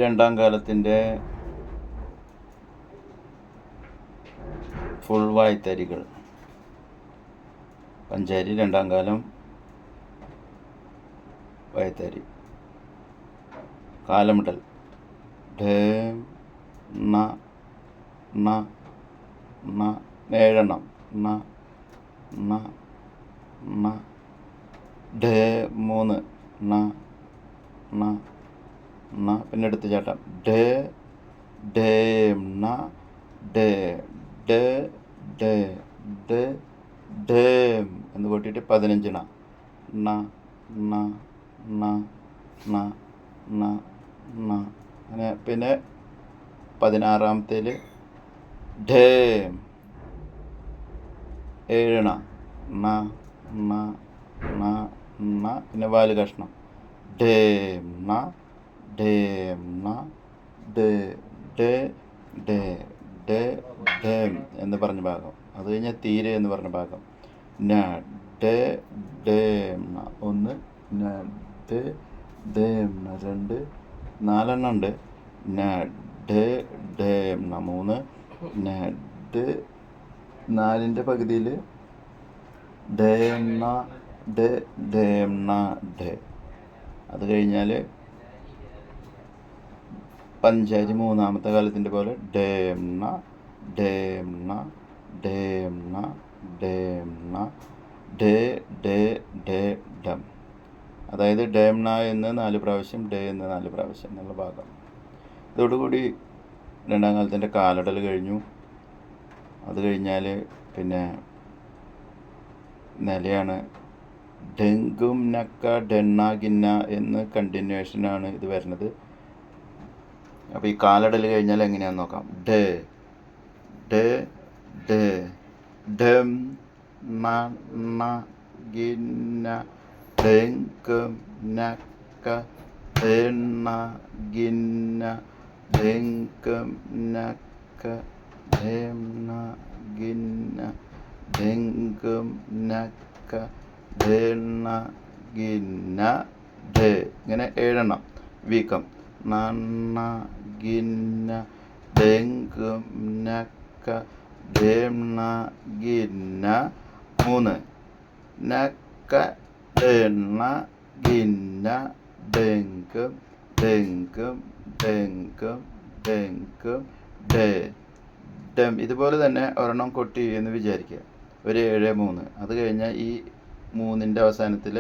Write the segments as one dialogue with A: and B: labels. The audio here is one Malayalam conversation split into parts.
A: രണ്ടാം കാലത്തിൻ്റെ ഫുൾ വായ്ത്തരികൾ. പഞ്ചാരി രണ്ടാം കാലം വായ്ത്തരി. കാലമിടൽ ഢ ണ ണ ണ 7 ണ ണ ണ ഢ 3 ണ ണ ണ പിന്നെ എടുത്ത് ചാട്ടം ഢ ഢ ണ ഢ ഢ ഢ ഢ ഢ എന്ന് കൂട്ടിയിട്ട് 15 ണ ണ ണ ണ ണ ണ ണ അങ്ങനെ. പിന്നെ 16-ാമത്തേൽ ഢ 7 ണ ണ ണ ണ ണ പിന്നെ വാല് കഷ്ണം ഢ ണ ഢ ണ ഢ ഢ ഢ ഢ ഢ എന്ന് പറഞ്ഞ ഭാഗം. അത് കഴിഞ്ഞാൽ തീരെ എന്ന് പറഞ്ഞ ഭാഗം ന ഢ ഢ ണ 1 ന ഢ ഢ ണ 2 4 ഉണ്ട്. ന ഢ ഢ ണ 3 ന ഢ 4ൻ്റെ പകുതിയിൽ ഢ ണ ഢ ഢ ണ ഢ. അത് കഴിഞ്ഞാൽ പഞ്ചാരി 3-ാമത്തെ കാലത്തിൻ്റെ പോലെ ഢ ണ ഢ ണ ഢ ണ ഢ ണ ഢ ഢ ഢ ഢം. അതായത് ഢ ണ എന്ന് 4 പ്രാവശ്യം ഢ എന്ന് 4 പ്രാവശ്യം എന്നുള്ള ഭാഗം. ഇതോടുകൂടി രണ്ടാം കാലത്തിൻ്റെ കാലടൽ കഴിഞ്ഞു. അത് കഴിഞ്ഞാൽ പിന്നെ നിലയാണ്. ഡെങ്കും നക്ക ഡെണ്ണ ഗിന്ന എന്ന് കണ്ടിന്യൂഷനാണ് ഇത് വരുന്നത്. അപ്പോൾ ഈ കാലടൽ കഴിഞ്ഞാൽ എങ്ങനെയാണെന്ന് നോക്കാം. ഡ ഡ ഡ ഡം ണ ണ ഗിന്ന ഡെങ്കും നക്ക ഡെണ്ണ ഗിന്ന ഡെങ്കും നക്ക ഡെണ്ണ ഗിന്ന ഡെങ്കും നക്ക ഡെണ്ണ ഗിന്ന ഢ. ഇങ്ങനെ 7 വീക്കം നണ്ണ ഗിന്ന ഡെങ്കും നക്ക ഡെണ്ണ ഗിന്ന 3 നക്ക ഡെണ്ണ ഗിന്ന ഡെങ്കും ഡെങ്കും ഡെങ്കും ഡെങ്കും ഢ ഡം. ഇതുപോലെ തന്നെ ഒരെണ്ണം കൊട്ടി എന്ന് വിചാരിക്കുക. ഒരു 7 3. അത് കഴിഞ്ഞാൽ ഈ 3ൻ്റെ അവസാനത്തിൽ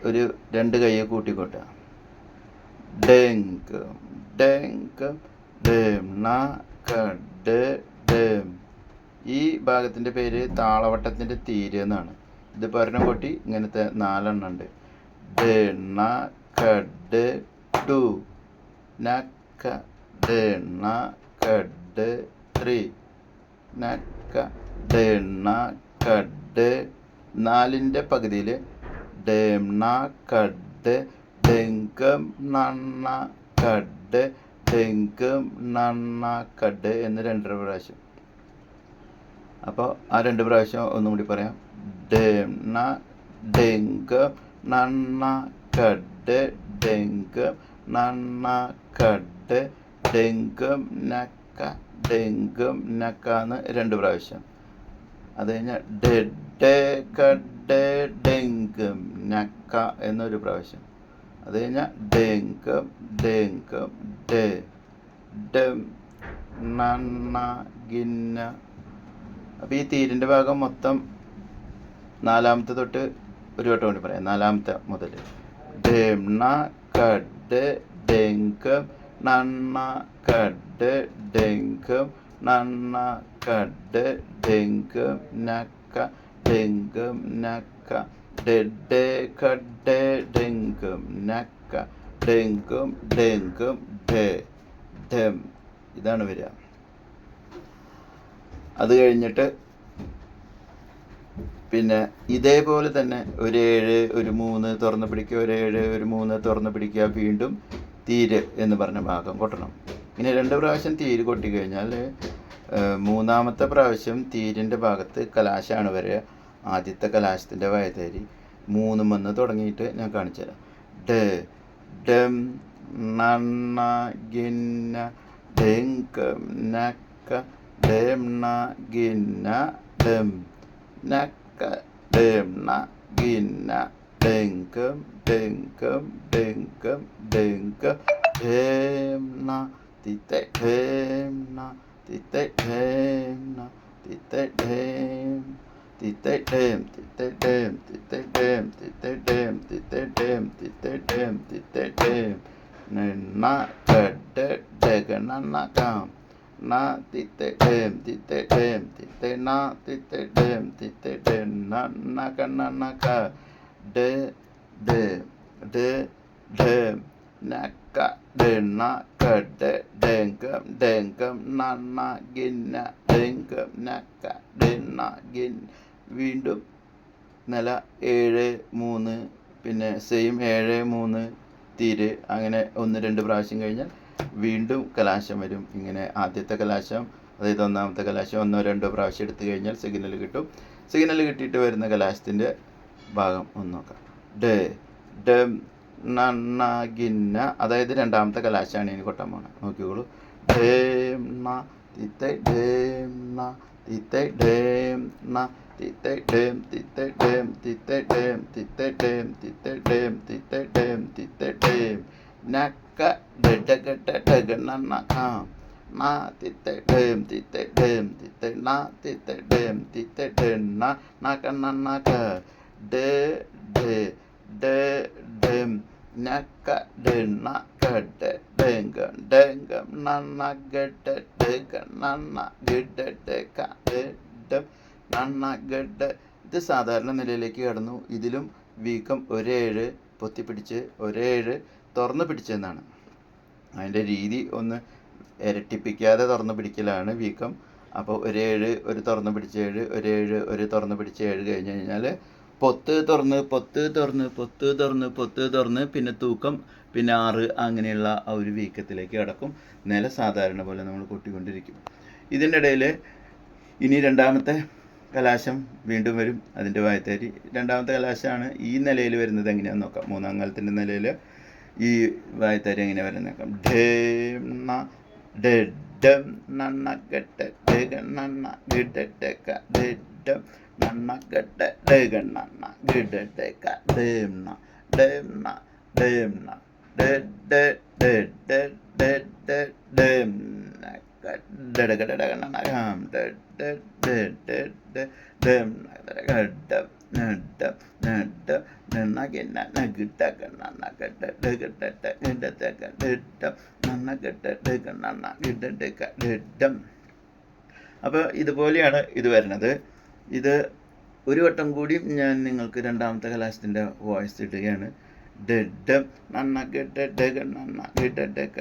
A: ഒരു 2 കൈ കൂട്ടിക്കൊട്ടുക. ഡെങ്കും ഡെങ്കും ഡം ണ ക ഡ ഡം. ഈ ഭാഗത്തിൻ്റെ പേര് താളവട്ടത്തിൻ്റെ തീര് എന്നാണ്. ഇത് ഒരെണ്ണം കൊട്ടി ഇങ്ങനത്തെ 4 ഉണ്ട്. ഡ ണ ക ഡ ടു നക്ക ഡ ണ ക ഡ 3 നക്ക ഡ ണ ക ഡ 4ൻ്റെ പകുതിയിൽ ഡ ണ ക ഡ ഡെങ്കം നണ്ണ കഡ് ഡെങ്കം നണ്ണ കഡ് എന്ന് 2 പ്രാവശ്യം. അപ്പോൾ ആ 2 പ്രാവശ്യം ഒന്നും കൂടി പറയാം. ഡെണ്ണ ഡെങ്കം നണ്ണ കഡ് ഡെങ്കം നണ്ണ കഡ് ഡെങ്കം നക്ക ഡെങ്കം നക്ക എന്ന് 2 പ്രാവശ്യം. അത് കഴിഞ്ഞാൽ ഡെ കഡ് ഡെങ്കം നക്ക എന്നൊരു പ്രാവശ്യം. അത് കഴിഞ്ഞാൽ ഡെങ്കം ഡെങ്കം ഡെ ഡം നണ്ണ ഗിന്ന. അപ്പോൾ ഈ തീരിൻ്റെ ഭാഗം മൊത്തം 4-ാമത്തെ തൊട്ട് ഒരു വട്ടം കൂടി പറയാം. 4-ാമത്തെ മുതൽ ഡെണ്ണ കഡ് ഡെങ്കം നണ്ണ കഡ് ഡെങ്കം നണ്ണ കഡ് ഡെങ്കം നക്ക ഡെങ്കം നക്ക ഡെ കഡ് ഡെങ്കം നക്ക ഡെങ്കം ഡെങ്കം ഡെ ഡം. ഇതാണ് വരിക. അത് കഴിഞ്ഞിട്ട് പിന്നെ ഇതേപോലെ തന്നെ ഒരു 7 ഒരു 3 തുറന്ന് പിടിക്കുക, ഒരു 7 ഒരു 3 തുറന്ന് പിടിക്കുക, വീണ്ടും തീര് എന്ന് പറഞ്ഞ ഭാഗം കൊട്ടണം. ഇങ്ങനെ 2 പ്രാവശ്യം തീര് കൊട്ടിക്കഴിഞ്ഞാൽ 3-ാമത്തെ പ്രാവശ്യം തീരിൻ്റെ ഭാഗത്ത് കലാശമാണ് വരിക. ആദ്യത്തെ കലാശത്തിൻ്റെ വയതേരി 3 തുടങ്ങിയിട്ട് ഞാൻ കാണിച്ചു തരാം. ഡ ഡം നന്ന ഗിന്ന ഡെങ്ക് നക്ക ഡേം ന ഗിന്ന ഡെം നക്ക ഡേം ന ഗിന്ന ഡെങ്കം ഡെങ്കം ഡെങ്കം ഡെങ്കം ഡേം ന തിത്തെ ഡേം ന തിത്തെ ഡേം ന തിത്തെ ഡേം തിത്തെ ഡേം തിത്തെ ഡേം തിത്തെ ഡേം തിത്തെ ഡേം തിത്തെ ഡേം തിത്തെ ഡേം തിത്തെ ഡേം ന കഡ ഡഗണ കാം ന തിത്തെ ഡേം തിത്തെ ഡേം തിത്തെ ന തിത്തെ ഡേം തിത്തെ ഡേം ന കണ്ണ ക ഡ ഡ ഡ ഡേം നക്ക ഡെണ്ണ കഡ ഡെങ്കം ഡെങ്കം നന്ന ഗിന്ന ഡെങ്കം നക്ക ഡെണ്ണ ഗിൻ വീണ്ടും നില 7-3 പിന്നെ സെയിം 7-3 തിര് അങ്ങനെ 1-2 പ്രാവശ്യം കഴിഞ്ഞാൽ വീണ്ടും കലാശം വരും. ഇങ്ങനെ ആദ്യത്തെ കലാശം അതായത് ഒന്നാമത്തെ കലാശം 1-2 പ്രാവശ്യം എടുത്തു കഴിഞ്ഞാൽ സിഗ്നൽ കിട്ടും. സിഗ്നൽ കിട്ടിയിട്ട് വരുന്ന കലാശത്തിൻ്റെ ഭാഗം ഒന്ന് നോക്കാം. ഡ ഡം നന്ന ഗിന്ന അതായത് രണ്ടാമത്തെ കലാശമാണ് ഇനി കൊട്ടാൻ പോണത്. നോക്കിക്കോളൂ. ഡേം ന തിത്തെ ഡേം ന തിത്തെ ഡേം ന തിത്തെ ഡേം തിത്തെ ഡേം തിത്തെ ഡേം തിത്തെ ഡേം തിത്തെ ഡേം തിത്തെ ഡേം തിത്തെ ഡേം നക്ക ഡഗട്ട ഡഗണ കാം ന തിത്തെ ഡേം തിത്തെ ഡേം തിത്തെ ന തിത്തെ ഡേം തിത്തെ ഡേം ന കണ്ണ ക ഡ ഡ ഡ ഡം നക്ക ഡെണ്ണ കഡ ഡെങ്കം ഡെങ്കം നന്ന ഗഡ ഡഗ നന്ന ഗഡ ഡക ഡം നന്ന ഗഡ. ഇത് സാധാരണ നിലയിലേക്ക് കടന്നു. ഇതിലും വീക്കം 1-7 പൊത്തിപ്പിടിച്ച് 1-7 തുറന്നു പിടിച്ചെന്നാണ്. അതിൻ്റെ രീതി ഒന്ന് ഇരട്ടിപ്പിക്കാതെ തുറന്നു പിടിക്കലാണ് വീക്കം. അപ്പോൾ 1-7 ഒരു തുറന്നു പിടിച്ച 7 1-7 ഒരു തുറന്നു പിടിച്ച 7 കഴിഞ്ഞ് കഴിഞ്ഞാൽ പൊത്ത് തുറന്ന് പൊത്ത് തുറന്ന് പൊത്ത് തുറന്ന് പൊത്ത് തുറന്ന് പിന്നെ തൂക്കം പിന്നെ 6 അങ്ങനെയുള്ള ആ ഒരു വീക്കത്തിലേക്ക് കിടക്കും. നില സാധാരണ പോലെ നമ്മൾ കൊട്ടിക്കൊണ്ടിരിക്കും. ഇതിൻ്റെ ഇടയിൽ ഇനി രണ്ടാമത്തെ കലാശം വീണ്ടും വരും. അതിൻ്റെ വായത്തേരി രണ്ടാമത്തെ കലാശമാണ് ഈ നിലയിൽ വരുന്നത്. എങ്ങനെയാണെന്ന് നോക്കാം. മൂന്നാം കാലത്തിൻ്റെ നിലയിൽ ഈ വായത്തേരി എങ്ങനെ വരുന്നത് നോക്കാം. ഡേം ന ഡം നന്ന ഗട്ട ഡഗ നന്ന ഗഡ ഡക ഡം നന്ന ഗഡ ഡഗ നന്ന ഗഡ ഡക ഡേം ന ഡേം ന ഡേം ന ഡ ഡ ഡ ഡ ഡ ഡ ഡേം ന ഡ ഡ ഡ നന്ന ഗാം ഡ ഡ ഡ ഡ ഡ ഡേം ന ഗഡ നഡ നഡ നന്ന ഗന്ന നഗഡ നന്ന ഗഡ ഡഗ ഡ ഗഡ ഡക ഡ നന്ന ഗഡ ഡഗ നന്ന ഗഡ ഡക ഡം. അപ്പോൾ ഇതുപോലെയാണ് ഇത് വരുന്നത്. ഇത് ഒരു വട്ടം കൂടിയും ഞാൻ നിങ്ങൾക്ക് രണ്ടാമത്തെ കലാശത്തിൻ്റെ വോയിസ് ഇടുകയാണ്. ഡം നന്ന ഗഡ ഡഗ നന്ന ഗഡ ഡക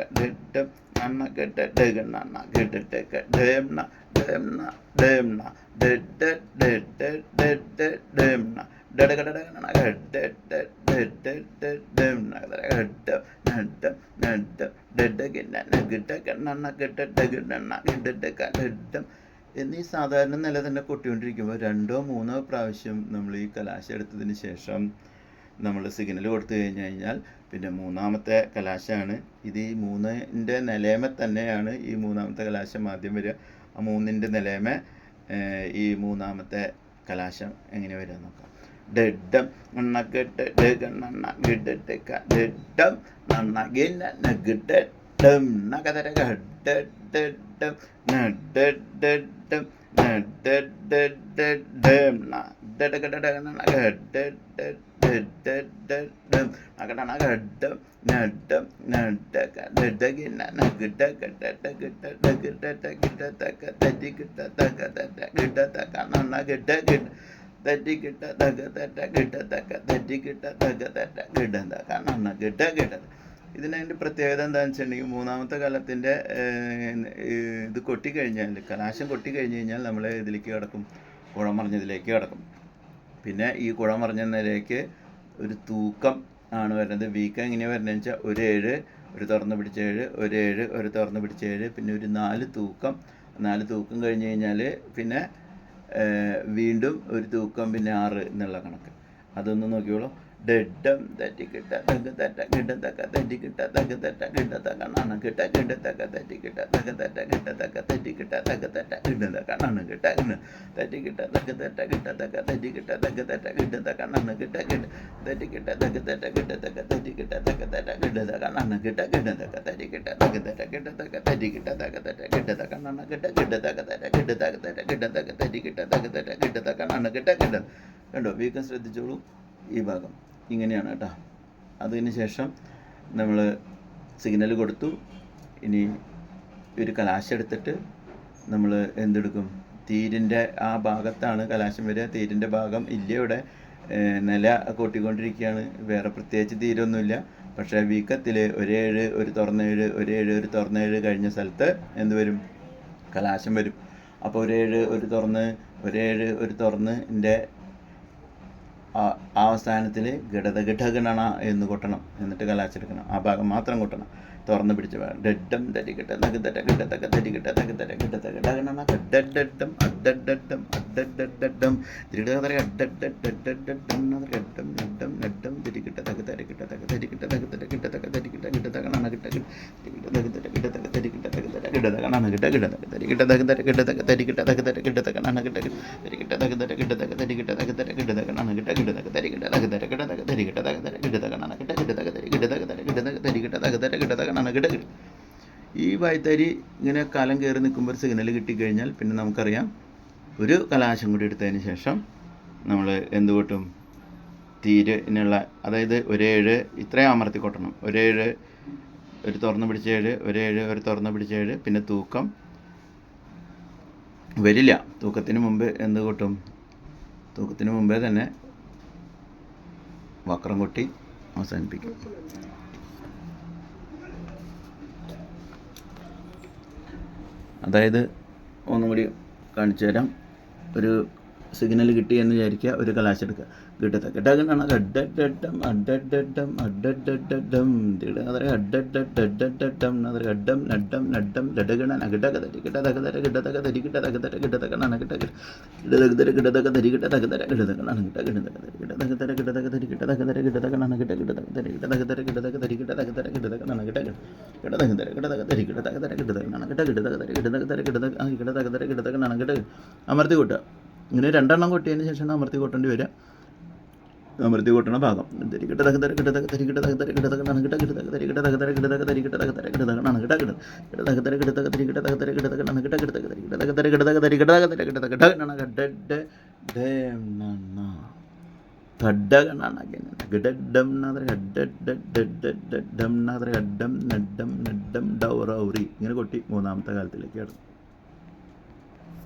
A: ഡം നന്ന ഗഡ ഡഗ നന്ന ഗഡ ഡക ഡേം ന ഡേം ന ഡേം ന ഡ ഡ ഡ ഡ ഡ ഡ ഡേം ന ഡ ഡ ഡ നന്ന ഗഡ ഡ ഡ ഡ ഡ ഡ ഡേം ന ഗഡ നഡ നഡ ഡ ഡ ഗന്ന ഗഡ നന്ന ഗഡ ഡഗ നന്ന ഗഡ ഡക ഡം എന്നീ സാധാരണ നില തന്നെ കൊട്ടിക്കൊണ്ടിരിക്കുമ്പോൾ 2-3 പ്രാവശ്യം നമ്മൾ ഈ കലാശം എടുത്തതിന് ശേഷം നമ്മൾ സിഗ്നൽ കൊടുത്തു കഴിഞ്ഞാൽ പിന്നെ മൂന്നാമത്തെ കലാശമാണ് ഇത്. ഈ 3ൻ്റെ നിലയമ തന്നെയാണ് ഈ മൂന്നാമത്തെ കലാശം ആദ്യം വരിക. ആ 3ൻ്റെ നിലയമ ഈ മൂന്നാമത്തെ കലാശം എങ്ങനെ വരിക നോക്കാം. ഡം നന്ന ഗഡ ഡഗ നന്ന ഗഡ ഡക ഡം നന്ന ഗന്ന നഗഡ ഡം നഗദര ഗഡ ഡം നഡ ഡ ഡം നഡ ഡ ഡ ഡം ന ഡ ഡ ഗഡ ഡ നന്ന ഗഡ ഡ ഡ ഡ ഡ ഡം നഗഡ നഗഡ നഡ നഡ ഗഡ ഡഗ നഗഡ ഗഡ ഡഗ ഡഗ ഡഗ ഡഗ ദതി ഗഡ ദഗ ദഗ ഗഡ ദഗ നന്ന ഗഡ ഗഡ ദതി ഗഡ ദഗ ദഗ ഗഡ ദഗ ദതി ഗഡ ദഗ ദഗ ഗഡ ദഗ നന്ന ഗഡ ഗഡ. ഇതിനതിൻ്റെ പ്രത്യേകത എന്താണെന്ന് വെച്ചിട്ടുണ്ടെങ്കിൽ മൂന്നാമത്തെ കാലത്തിൻ്റെ ഇത് കൊട്ടിക്കഴിഞ്ഞാൽ കലാശം കൊട്ടിക്കഴിഞ്ഞ് കഴിഞ്ഞാൽ നമ്മൾ ഇതിലേക്ക് കിടക്കും, കുഴമറിഞ്ഞതിലേക്ക് കിടക്കും. പിന്നെ ഈ കുഴമറിഞ്ഞ നിലയ്ക്ക് ഒരു തൂക്കം ആണ് വരുന്നത്. വീക്കം എങ്ങനെയാണ് വരുന്നതെന്ന് വെച്ചാൽ 1-7 ഒരു തുറന്ന് പിടിച്ച 7 1-7 ഒരു തുറന്ന് പിടിച്ച 7 പിന്നെ ഒരു 4 തൂക്കം. 4 തൂക്കം കഴിഞ്ഞ് കഴിഞ്ഞാൽ പിന്നെ വീണ്ടും ഒരു തൂക്കം പിന്നെ 6 എന്നുള്ള കണക്ക്. അതൊന്ന് നോക്കിയോളൂ. ഡെഡം തട്ടിക്കിട്ട തക തട്ട കിട തക തട്ടിക്കിട്ട തക തട്ട കിട തക നണ കിട്ട കിട തക തട്ടിക്കിട്ട തക തട്ട കിട തക തട്ടിക്കിട്ട തക തട്ട കിട തക നണ കിട്ട കിട തട്ടിക്കിട്ട തക തട്ട കിട തക തട്ടിക്കിട്ട തക തട്ട കിട തക നണ കിട്ട കിട തട്ടിക്കിട്ട തക തട്ട കിട തക തട്ടിക്കിട്ട തക തട്ട കിട തക നണ കിട്ട കിട തക തട്ടിക്കിട്ട തക തട്ട കിട തക തട്ടിക്കിട്ട തക തട്ട കിട തക നണ കിട്ട കിട തക തട്ട കിട തക തട്ട കിട തക തട്ടിക്കിട്ട തക തട്ട കിട തക നണ കിട്ട കിട. കണ്ടോ? വീക്കം ശ്രദ്ധിച്ചോളൂ. ഈ ഭാഗം ഇങ്ങനെയാണ് കേട്ടോ. അതിന് ശേഷം നമ്മൾ സിഗ്നൽ കൊടുത്തു. ഇനി ഒരു കലാശം എടുത്തിട്ട് നമ്മൾ എന്തെടുക്കും? തീരിൻ്റെ ആ ഭാഗത്താണ് കലാശം വരിക. തീരിൻ്റെ ഭാഗം ഇല്ല, ഇവിടെ നില കൊട്ടിക്കൊണ്ടിരിക്കുകയാണ്. വേറെ പ്രത്യേകിച്ച് തീരൊന്നുമില്ല. പക്ഷേ വീക്കത്തിൽ ഒരേഴ് ഒരു തുറന്നേഴ് ഒരേഴ് ഒരു തുറന്നേഴ് കഴിഞ്ഞ സ്ഥലത്ത് എന്ത് വരും? കലാശം വരും. അപ്പോൾ ഒരേഴ് ഒരു തുറന്ന് ഒരേഴ് ഒരു തുറന്ന് ൻ്റെ അവസാനത്തിൽ ഘടകഘടകണ എന്ന് കൊട്ടണം. എന്നിട്ട് കലാശെടുക്കണം. ആ ഭാഗം മാത്രം കൊട്ടണം. തുറന്ന് പിടിച്ച ഭാഗം ഡെഡം തരികിട്ട തകതര കിട്ടതക തരികിട്ട തകതര കിട്ടതക ഡഗണ കഡഡഡം അഡഡഡം അഡഡഡം തിരികടതര അഡഡഡഡഡം നദം നദം നദം തിരികിട്ട തകതര കിട്ട തക തരികിട്ട തകതര കിട്ട തക തരികിട്ട കിട്ട തകണ കിട്ട കിട്ട തകതര കിട്ട തക തരികിട്ട തകതര കിട്ട തകണ കിട്ട കിട്ട തരികിട്ട തകതര കിട്ട തക തരികിട്ട തകതര കിട്ട തകണ കിട്ട തരികിട്ട തകതര കിട്ട തക തരികിട്ട തകതര കിട്ട തകണ കിട്ട കിട്ട തക തരികിട്ട തകതര കിട്ട തക തരികിട്ട തകതര കിട്ട തകണ കിട്ട കിട്ട തക തരികിട്ട തകതര കിട്ട തക തരികിട്ട തകതര കിട്ട തകണ കിട്ട കിട്ട. ഈ വായ്ത്തരി ഇങ്ങനെ കാലം കയറി നിൽക്കുമ്പോൾ ഒരു സിഗ്നൽ കിട്ടിക്കഴിഞ്ഞാൽ പിന്നെ നമുക്കറിയാം ഒരു കലാശം കൂടി എടുത്തതിന് ശേഷം നമ്മൾ എന്ത് കൊട്ടും? തീരിനുള്ള, അതായത് ഒരേഴ് ഇത്രയും അമർത്തി കൊട്ടണം. ഒരേഴ് ഒരു തുറന്ന് പിടിച്ച ഏഴ് ഒരേഴ് ഒരു തുറന്ന് പിടിച്ച ഏഴ്. പിന്നെ തൂക്കം വരില്ല. തൂക്കത്തിന് മുമ്പ് എന്ത് കൊട്ടും? തൂക്കത്തിന് മുമ്പേ തന്നെ വക്രം കൊട്ടി അവസാനിപ്പിക്കും. അതായത് ഒന്നും കൂടി കാണിച്ചു തരാം. ഒരു സിഗ്നൽ കിട്ടിയെന്ന് വിചാരിക്കുക, ഒരു കലാശം എടുക്കുക. കിട്ടത്തക്കിട്ടകണ അഡഡഡം അഡഡഡം അഡഡഡം തിടകതര അഡഡഡഡഡം നദര അഡം നഡം നഡം ലഡഗണ നഗടക തരികിട്ട തകതര കിട്ടതക തരികിട്ട തകതര കിട്ടതക നനകിട്ട കിടതകതര കിട്ടതക തരികിട്ട തകതര കിടതക നനകിട്ട കിടതക കിടതക തരികിട്ട തകതര കിടതക നനകിട്ട കിടതക തരികിട്ട തകതര കിടതക തരികിട്ട തകതര കിടതക നനകിട്ട കിടതക കിടതക തരികിട്ട തകതര കിടതക നനകിട്ട കിടതക കിടതക കിടതക കിടതകതര കിടതക നനകിട്ട അമർത്തി കൊട്ടുക. ഇങ്ങനെ രണ്ടെണ്ണം കൊട്ടിയതിന് ശേഷമാണ് അമർത്തി കൊട്ടേണ്ടി വരിക. അമർത്തി കൊട്ടണ ഭാഗം തരികിട്ട തകതര കിടതക തരികിട്ട തകതര കിടതക നനകിട്ട കിടതക തരികിട്ട തകതര കിടതക തരികിട്ട തകതര കിടതക നനകിട്ട കിടതകതര കിടതക തരികിട്ട തകതര കിടതക നനകിട്ട കിടതക തരികിട്ട തകതര കിടതക തരികിട്ട തകതര കിടതക ഡഗണ ഡം നന ഘടകണ ഗഡഡം നദര ഗഡഡഡഡഡം നദര ഗഡം നഡം നഡം ഡൗറൗറി. ഇങ്ങനെ കൊട്ടി മൂന്നാമത്തെ കാലത്തിലേക്ക് കടന്നു.